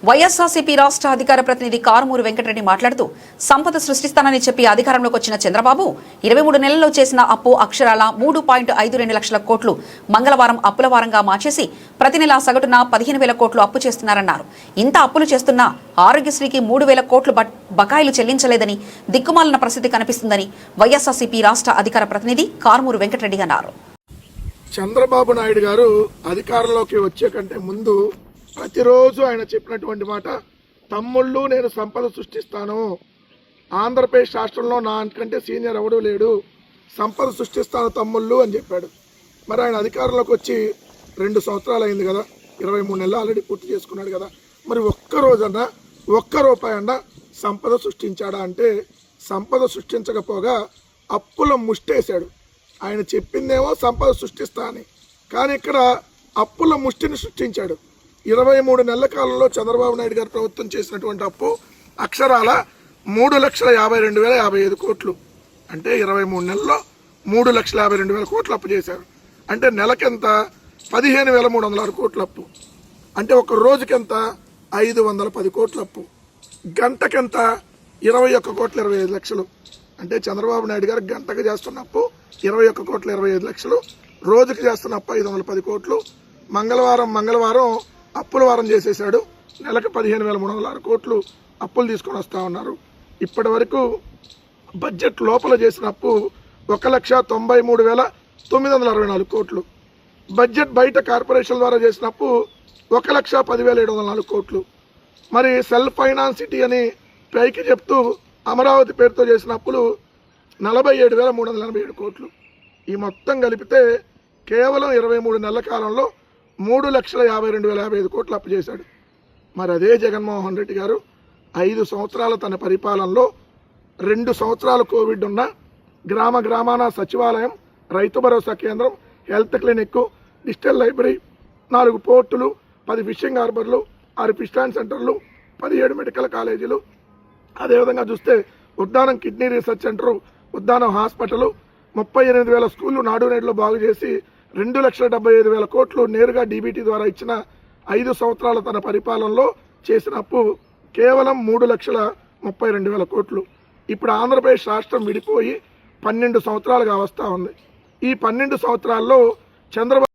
వైఎస్ఆర్సీపీ రాష్ట్ర అధికార ప్రతినిధి కారుమూరి వెంకటరెడ్డి మాట్లాడుతూ సంపద సృష్టిస్తానని చెప్పి అధికారంలోకి వచ్చిన చంద్రబాబు 23 నెలల్లో చేసిన అప్పు అక్షరాల 3.52 లక్షల కోట్లు మంగళవారం అప్పుల వారంగా మార్చేసి ప్రతి నెల సగటున 15,000 కోట్లు అప్పు చేస్తున్నారన్నారు. ఇంత అప్పులు చేస్తున్నా ఆరోగ్యశ్రీకి 3,000 కోట్లు బకాయిలు చెల్లించలేదని దిక్కుమాలిన పరిస్థితి కనిపిస్తుందని వైఎస్ఆర్సీపీ రాష్ట్ర అధికార ప్రతినిధి కారుమూరి వెంకటరెడ్డి అన్నారు. చంద్రబాబు నాయుడు గారు అధికారంలోకి వచ్చే కంటే ముందు ప్రతిరోజు ఆయన చెప్పినటువంటి మాట, తమ్ముళ్ళు నేను సంపద సృష్టిస్తాను, ఆంధ్రప్రదేశ్ రాష్ట్రంలో నాకంటే సీనియర్ ఎవడూ లేడు, సంపద సృష్టిస్తాను తమ్ముళ్ళు అని చెప్పాడు. మరి ఆయన అధికారంలోకి వచ్చి 2 సంవత్సరాలు అయింది కదా, 23 నెలలు ఆల్రెడీ పూర్తి చేసుకున్నాడు కదా. మరి ఒక్క రూపాయి అన్నా సంపద సృష్టించాడా అంటే సంపద సృష్టించకపోగా అప్పుల ముష్టేశాడు. ఆయన చెప్పిందేమో సంపద సృష్టిస్తా అని, కానీ ఇక్కడ అప్పుల ముష్టిని సృష్టించాడు. 23 నెలల కాలంలో చంద్రబాబు నాయుడు గారు ప్రభుత్వం చేసినటువంటి అప్పు అక్షరాల 3,52,055 కోట్లు. అంటే 23 నెలల్లో 3,52,000 కోట్లు అప్పు చేశారు. అంటే నెలకెంత 15,306 కోట్ల అప్పు. అంటే ఒక రోజుకెంత 510 కోట్ల అప్పు. గంటకెంత 21,25 లక్షలు. అంటే చంద్రబాబు నాయుడు గారు గంటకు చేస్తున్న అప్పు 21,25 లక్షలు, రోజుకి చేస్తున్న అప్పు 510 కోట్లు. మంగళవారం అప్పుల వారం చేసేసాడు. నెలకు 15,306 కోట్లు అప్పులు తీసుకొని వస్తూ ఉన్నారు. ఇప్పటి వరకు బడ్జెట్ లోపల చేసిన అప్పు 1,93,964 కోట్లు. బడ్జెట్ బయట కార్పొరేషన్ ద్వారా చేసిన అప్పు 1,10,704 కోట్లు. మరి సెల్ఫ్ ఫైనాన్స్ సిటీ అని పైకి చెప్తూ అమరావతి పేరుతో చేసిన అప్పులు 47,387 కోట్లు. ఈ మొత్తం కలిపితే కేవలం 23 నెలల కాలంలో 3,52,055 కోట్లు అప్పు చేశాడు. మరి అదే జగన్మోహన్ రెడ్డి గారు 5 సంవత్సరాల తన పరిపాలనలో 2 సంవత్సరాలు కోవిడ్ ఉన్న గ్రామాన సచివాలయం, రైతు భరోసా కేంద్రం, హెల్త్ క్లినిక్, డిజిటల్ లైబ్రరీ, 4 పోర్టులు, 10 ఫిషింగ్ హార్బర్లు, 6 ఫిష్ స్టాండ్ సెంటర్లు, 17 మెడికల్ కాలేజీలు, అదేవిధంగా చూస్తే Uddanam kidney research centre, Uddanam hospital, 38,000 స్కూళ్ళు నాడు నేడులో బాగు చేసి 2,75,000 కోట్లు నేరుగా డీబీటీ ద్వారా ఇచ్చిన 5 సంవత్సరాల తన పరిపాలనలో చేసిన అప్పు కేవలం 3,32,000 కోట్లు. ఇప్పుడు ఆంధ్రప్రదేశ్ రాష్ట్రం విడిపోయి 12 సంవత్సరాలుగా వస్తూ ఉంది. ఈ 12 సంవత్సరాల్లో చంద్రబాబు